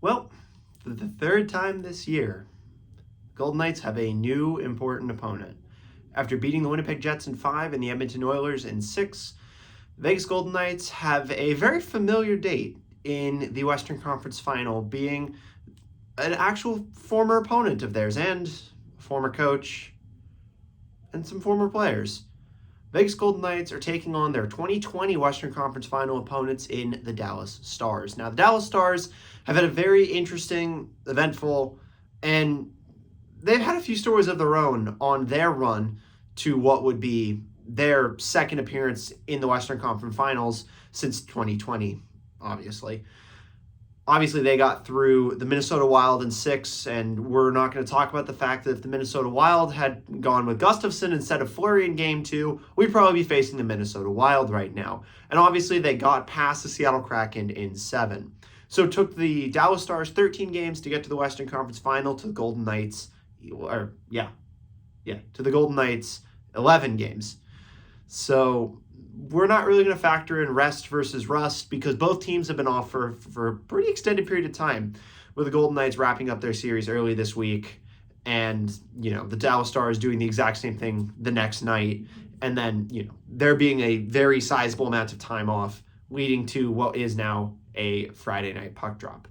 Well, for the third time this year, Golden Knights have a new important opponent. After beating the Winnipeg Jets in 5 and the Edmonton Oilers in 6, Vegas Golden Knights have a very familiar date in the Western Conference Final, being an actual former opponent of theirs and a former coach and some former players. Vegas Golden Knights are taking on their 2020 Western Conference Final opponents in the Dallas Stars. Now, the Dallas Stars have had a very interesting, eventful, and they've had a few stories of their own on their run to what would be their second appearance in the Western Conference Finals since 2020, obviously. Obviously, they got through the Minnesota Wild in 6, and we're not going to talk about the fact that if the Minnesota Wild had gone with Gustafsson instead of Fleury in Game 2, we'd probably be facing the Minnesota Wild right now. And obviously, they got past the Seattle Kraken in 7. So it took the Dallas Stars 13 games to get to the Western Conference Final, to the Golden Knights, to the Golden Knights 11 games. So we're not really going to factor in rest versus rust because both teams have been off for a pretty extended period of time, with the Golden Knights wrapping up their series early this week and, the Dallas Stars doing the exact same thing the next night. And then, there being a very sizable amount of time off leading to what is now a Friday night puck drop.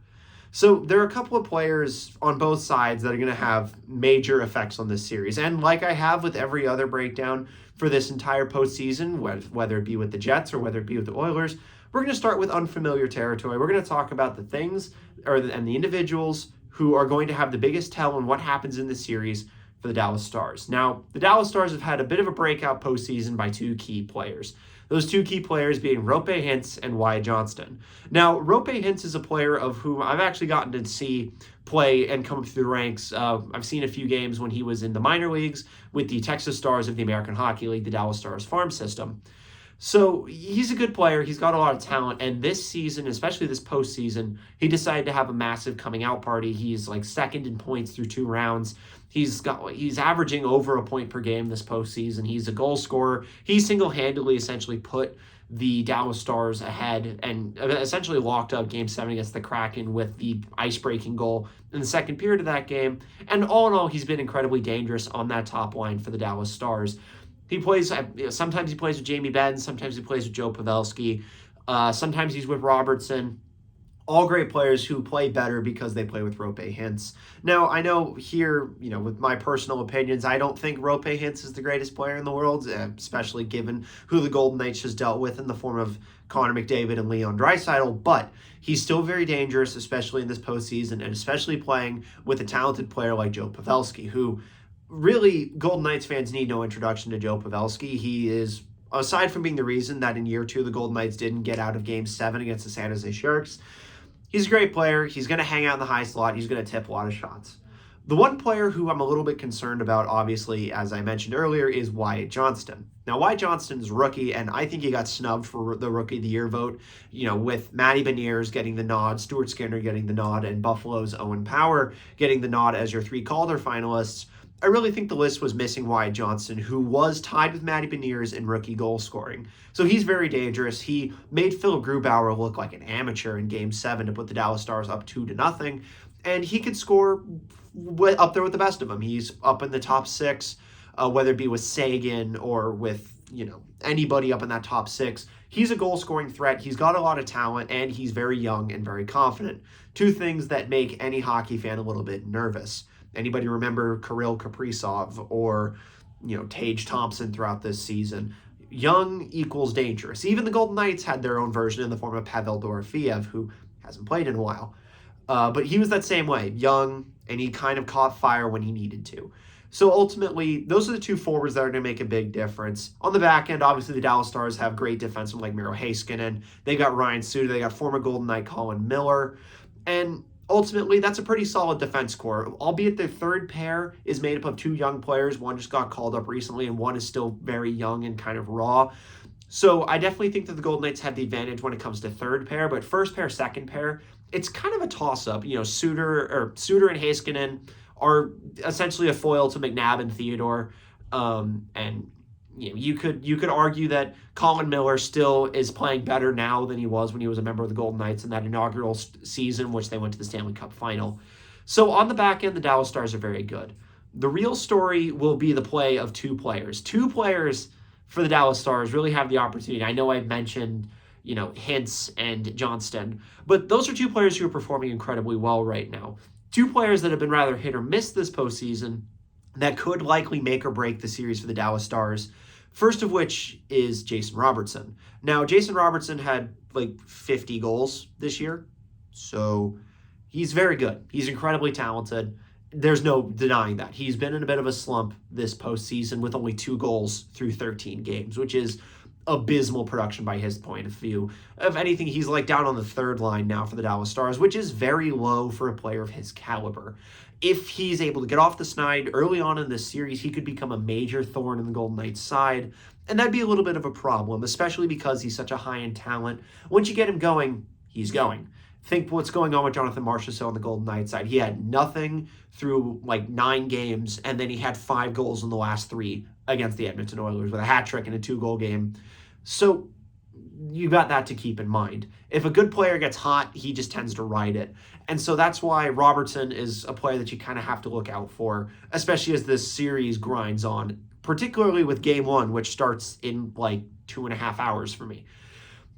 So there are a couple of players on both sides that are going to have major effects on this series. And like I have with every other breakdown for this entire postseason, whether it be with the Jets or whether it be with the Oilers, we're going to start with unfamiliar territory. We're going to talk about the things and the individuals who are going to have the biggest tell on what happens in this series for the Dallas Stars. Now, the Dallas Stars have had a bit of a breakout postseason by two key players. Those two key players being Roope Hintz and Wyatt Johnston. Now, Roope Hintz is a player of whom I've actually gotten to see play and come up through the ranks. I've seen a few games when he was in the minor leagues with the Texas Stars of the American Hockey League, the Dallas Stars farm system. So he's a good player. He's got a lot of talent. And this season, especially this postseason, he decided to have a massive coming out party. He's like second in points through 2 rounds. He's averaging over a point per game this postseason. He's a goal scorer. He single-handedly essentially put the Dallas Stars ahead and essentially locked up Game 7 against the Kraken with the ice-breaking goal in the second period of that game. And all in all, he's been incredibly dangerous on that top line for the Dallas Stars. He plays, sometimes he plays with Jamie Benn, sometimes he plays with Joe Pavelski, sometimes he's with Robertson. All great players who play better because they play with Roope Hintz. Now, I know here, with my personal opinions, I don't think Roope Hintz is the greatest player in the world, especially given who the Golden Knights has dealt with in the form of Connor McDavid and Leon Draisaitl, but he's still very dangerous, especially in this postseason, and especially playing with a talented player like Joe Pavelski, who really, Golden Knights fans need no introduction to Joe Pavelski. He is, aside from being the reason that in year 2 the Golden Knights didn't get out of Game 7 against the San Jose Sharks, he's a great player. He's going to hang out in the high slot. He's going to tip a lot of shots. The one player who I'm a little bit concerned about, obviously, as I mentioned earlier, is Wyatt Johnston. Now, Wyatt Johnston's rookie, and I think he got snubbed for the Rookie of the Year vote, with Matty Beniers getting the nod, Stuart Skinner getting the nod, and Buffalo's Owen Power getting the nod as your 3 Calder finalists. I really think the list was missing Wyatt Johnston, who was tied with Matty Beniers in rookie goal scoring. So he's very dangerous. He made Phil Grubauer look like an amateur in Game 7 to put the Dallas Stars up 2-0, and he could score up there with the best of them. He's up in the top 6, whether it be with Sagan or with anybody up in that top 6. He's a goal-scoring threat. He's got a lot of talent, and he's very young and very confident. 2 things that make any hockey fan a little bit nervous. Anybody remember Kirill Kaprizov or, Tage Thompson throughout this season? Young equals dangerous. Even the Golden Knights had their own version in the form of Pavel Dorofeev, who hasn't played in a while. But he was that same way, young, and he kind of caught fire when he needed to. So ultimately, those are the 2 forwards that are going to make a big difference. On the back end, obviously, the Dallas Stars have great defensemen like Miro Heiskanen. They got Ryan Suter. They got former Golden Knight Colin Miller. And ultimately, that's a pretty solid defense core, albeit their third pair is made up of 2 young players. One just got called up recently, and one is still very young and kind of raw. So I definitely think that the Golden Knights have the advantage when it comes to third pair, but first pair, second pair, it's kind of a toss-up. Suter and Heiskanen are essentially a foil to McNabb and Theodore, and you could argue that Colin Miller still is playing better now than he was when he was a member of the Golden Knights in that inaugural season, which they went to the Stanley Cup final. So on the back end, the Dallas Stars are very good. The real story will be the play of two players. Two players for the Dallas Stars really have the opportunity. I know I mentioned, Hintz and Johnston, but those are two players who are performing incredibly well right now. Two players that have been rather hit or miss this postseason that could likely make or break the series for the Dallas Stars. First of which is Jason Robertson. Now, Jason Robertson had like 50 goals this year, so he's very good. He's incredibly talented. There's no denying that. He's been in a bit of a slump this postseason with only 2 goals through 13 games, which is abysmal production by his point of view. If anything, he's like down on the third line now for the Dallas Stars, which is very low for a player of his caliber. If he's able to get off the snide early on in this series, he could become a major thorn in the Golden Knights' side, and that'd be a little bit of a problem, especially because he's such a high-end talent. Once you get him going, he's going. Think what's going on with Jonathan Marchessault on the Golden Knights side. He had nothing through like 9 games, and then he had 5 goals in the last 3 against the Edmonton Oilers with a hat trick and a 2-goal game. So you got that to keep in mind. If a good player gets hot, he just tends to ride it. And so that's why Robertson is a player that you kind of have to look out for, especially as this series grinds on, particularly with game 1, which starts in like 2.5 hours for me.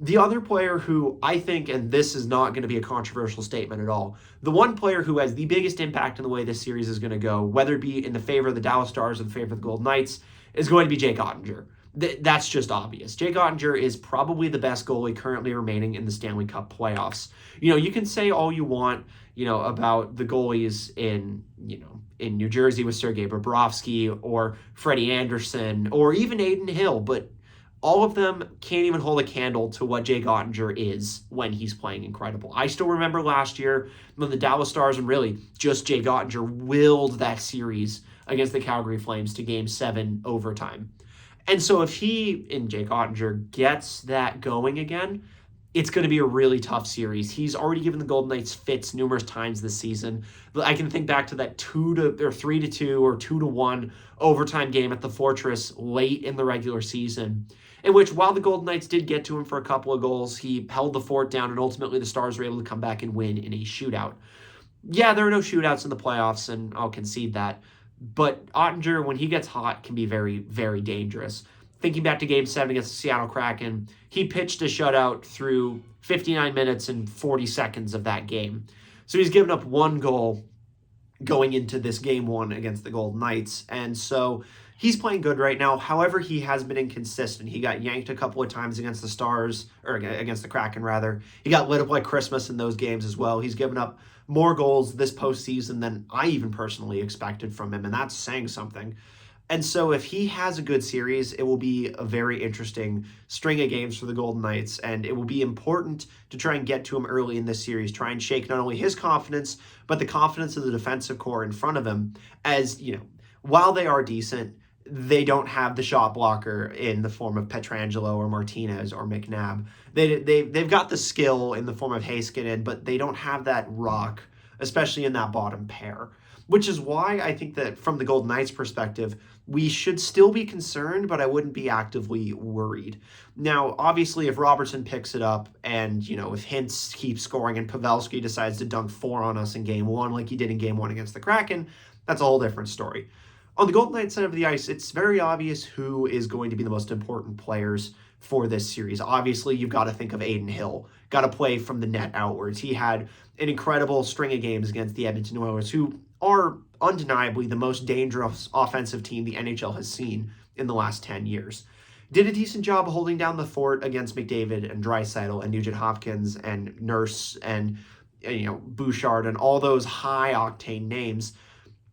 The other player who I think, and this is not going to be a controversial statement at all, the one player who has the biggest impact in the way this series is going to go, whether it be in the favor of the Dallas Stars or the favor of the Golden Knights, is going to be Jake Oettinger. That's just obvious. Jake Oettinger is probably the best goalie currently remaining in the Stanley Cup playoffs. You can say all you want, about the goalies in New Jersey with Sergei Bobrovsky or Freddie Anderson or even Adin Hill, but all of them can't even hold a candle to what Jake Oettinger is when he's playing incredible. I still remember last year when the Dallas Stars and really just Jake Oettinger willed that series against the Calgary Flames to Game 7 overtime. And so if he, in Jake Oettinger, gets that going again, it's going to be a really tough series. He's already given the Golden Knights fits numerous times this season. I can think back to that 3-2 or 2-1 overtime game at the Fortress late in the regular season, in which while the Golden Knights did get to him for a couple of goals, he held the fort down, and ultimately the Stars were able to come back and win in a shootout. Yeah, there are no shootouts in the playoffs, and I'll concede that. But Oettinger, when he gets hot, can be very, very dangerous. Thinking back to Game 7 against the Seattle Kraken, he pitched a shutout through 59 minutes and 40 seconds of that game. So he's given up 1 goal going into this Game 1 against the Golden Knights. And so he's playing good right now. However, he has been inconsistent. He got yanked a couple of times against the Stars, or against the Kraken, rather. He got lit up like Christmas in those games as well. He's given up more goals this postseason than I even personally expected from him, and that's saying something. And so if he has a good series, it will be a very interesting string of games for the Golden Knights, and it will be important to try and get to him early in this series, try and shake not only his confidence, but the confidence of the defensive core in front of him. As, while they are decent, they don't have the shot blocker in the form of Pietrangelo or Martinez or McNabb. They've got the skill in the form of Heiskanen, but they don't have that rock, especially in that bottom pair. Which is why I think that from the Golden Knights' perspective, we should still be concerned, but I wouldn't be actively worried. Now, obviously, if Robertson picks it up and, if Hintz keeps scoring and Pavelski decides to dunk 4 on us in Game 1 like he did in Game 1 against the Kraken, that's a whole different story. On the Golden Knights side of the ice, it's very obvious who is going to be the most important players for this series. Obviously, you've got to think of Adin Hill. Got to play from the net outwards. He had an incredible string of games against the Edmonton Oilers, who are undeniably the most dangerous offensive team the NHL has seen in the last 10 years. Did a decent job holding down the fort against McDavid and Draisaitl and Nugent Hopkins and Nurse and Bouchard and all those high-octane names.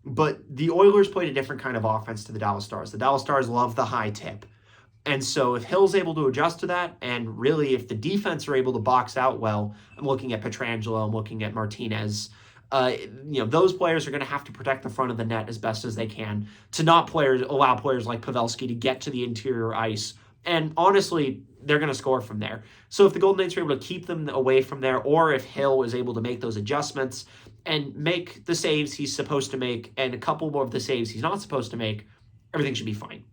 But the Oilers played a different kind of offense to the Dallas Stars. The Dallas Stars love the high tip. And so if Hill's able to adjust to that, and really if the defense are able to box out well, I'm looking at Pietrangelo, I'm looking at Martinez, those players are going to have to protect the front of the net as best as they can to not allow players like Pavelski to get to the interior ice. And honestly, they're going to score from there. So if the Golden Knights are able to keep them away from there, or if Hill is able to make those adjustments and make the saves he's supposed to make and a couple more of the saves he's not supposed to make, everything should be fine.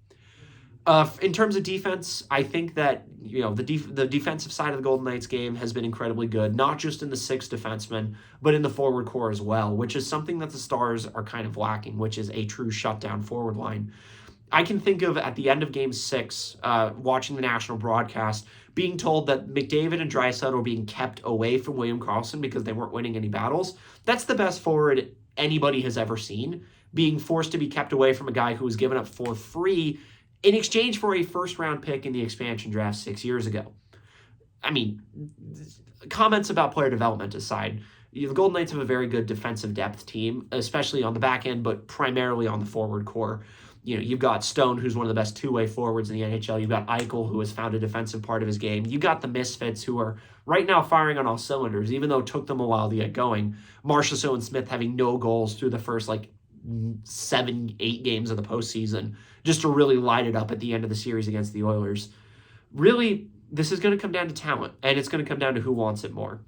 In terms of defense, I think that the defensive side of the Golden Knights game has been incredibly good, not just in the six defensemen, but in the forward core as well, which is something that the Stars are kind of lacking, which is a true shutdown forward line. I can think of at the end of Game 6, watching the national broadcast, being told that McDavid and Draisaitl were being kept away from William Karlsson because they weren't winning any battles. That's the best forward anybody has ever seen, being forced to be kept away from a guy who was given up for free in exchange for a first-round pick in the expansion draft 6 years ago. I mean, comments about player development aside, the Golden Knights have a very good defensive depth team, especially on the back end, but primarily on the forward core. You've got Stone, who's one of the best two-way forwards in the NHL. You've got Eichel, who has found a defensive part of his game. You got the misfits, who are right now firing on all cylinders, even though it took them a while to get going. Marchessault and Smith having no goals through the first 7-8 games of the postseason, just to really light it up at the end of the series against the Oilers. Really, this is going to come down to talent, and it's going to come down to who wants it more.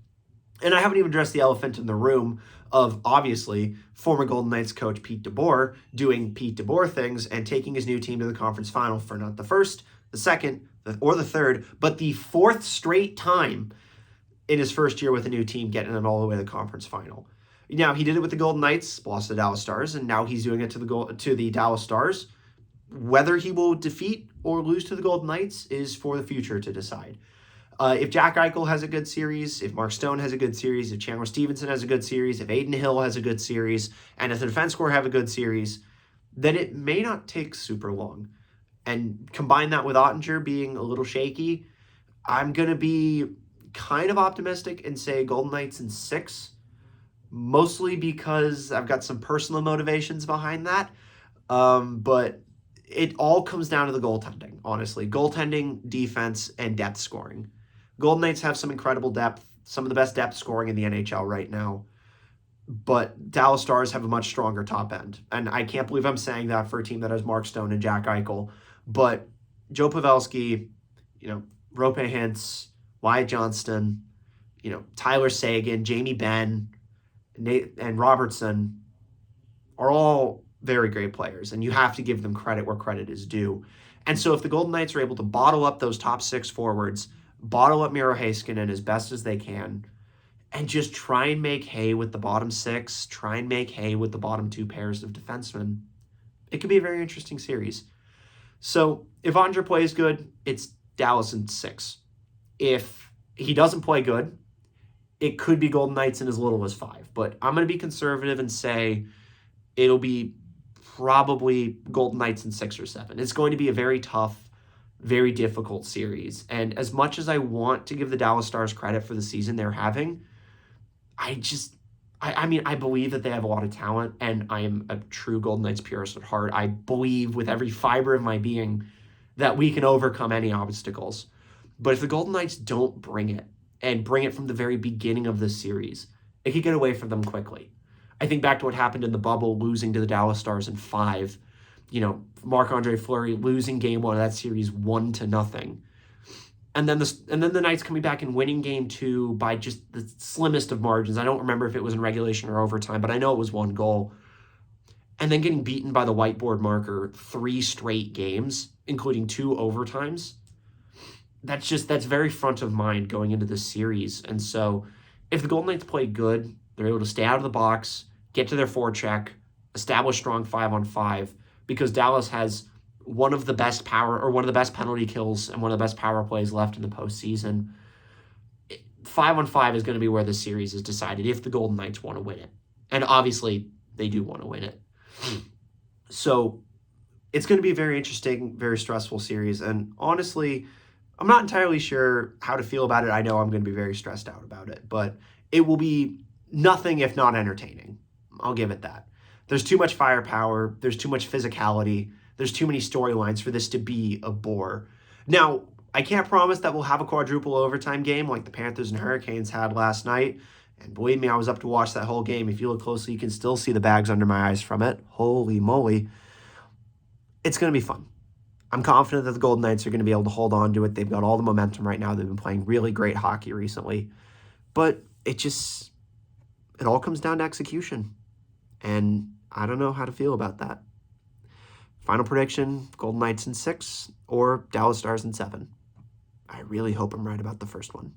And I haven't even addressed the elephant in the room of, obviously, former Golden Knights coach Pete DeBoer doing Pete DeBoer things and taking his new team to the conference final for not the first, the second, or the third, but the fourth straight time in his first year with a new team, getting it all the way to the conference final. Now, he did it with the Golden Knights, lost to the Dallas Stars, and now he's doing it to the Dallas Stars. Whether he will defeat or lose to the Golden Knights is for the future to decide. If Jack Eichel has a good series, if Mark Stone has a good series, if Chandler Stevenson has a good series, if Adin Hill has a good series, and if the defense corps have a good series, then it may not take super long. And combine that with Ottinger being a little shaky, I'm going to be kind of optimistic and say Golden Knights in 6, mostly because I've got some personal motivations behind that. But it all comes down to the goaltending, honestly. Goaltending, defense, and depth scoring. Golden Knights have some incredible depth, some of the best depth scoring in the NHL right now. But Dallas Stars have a much stronger top end. And I can't believe I'm saying that for a team that has Mark Stone and Jack Eichel. But Joe Pavelski, Roope Hintz, Wyatt Johnston, Tyler Seguin, Jamie Benn, and Robertson are all very great players, and you have to give them credit where credit is due. And so if the Golden Knights are able to bottle up those top 6 forwards, bottle up Miro Heiskanen as best as they can, and just try and make hay with the bottom 6, try and make hay with the bottom 2 pairs of defensemen, it could be a very interesting series. So if Andre plays good, it's Dallas in 6. If he doesn't play good, it could be Golden Knights in as little as 5. But I'm going to be conservative and say it'll be probably Golden Knights in 6 or 7. It's going to be a very tough, very difficult series. And as much as I want to give the Dallas Stars credit for the season they're having, I believe that they have a lot of talent, and I am a true Golden Knights purist at heart. I believe with every fiber of my being that we can overcome any obstacles. But if the Golden Knights don't bring it, and bring it from the very beginning of this series, it could get away from them quickly. I think back to what happened in the bubble, losing to the Dallas Stars in 5. Marc-Andre Fleury losing game 1 of that series 1-0. And then the Knights coming back and winning game 2 by just the slimmest of margins. I don't remember if it was in regulation or overtime, but I know it was 1 goal. And then getting beaten by the whiteboard marker 3 straight games, including 2 overtimes. That's very front of mind going into this series. And so if the Golden Knights play good, they're able to stay out of the box, get to their forecheck, establish strong 5-on-5, because Dallas has one of the best penalty kills and one of the best power plays left in the postseason. 5-on-5 is going to be where the series is decided if the Golden Knights want to win it. And obviously, they do want to win it. So it's going to be a very interesting, very stressful series. And honestly, I'm not entirely sure how to feel about it. I know I'm going to be very stressed out about it, but it will be nothing if not entertaining. I'll give it that. There's too much firepower. There's too much physicality. There's too many storylines for this to be a bore. Now, I can't promise that we'll have a quadruple overtime game like the Panthers and Hurricanes had last night. And believe me, I was up to watch that whole game. If you look closely, you can still see the bags under my eyes from it. Holy moly. It's going to be fun. I'm confident that the Golden Knights are going to be able to hold on to it. They've got all the momentum right now. They've been playing really great hockey recently. But it all comes down to execution. And I don't know how to feel about that. Final prediction, Golden Knights in 6 or Dallas Stars in 7. I really hope I'm right about the first one.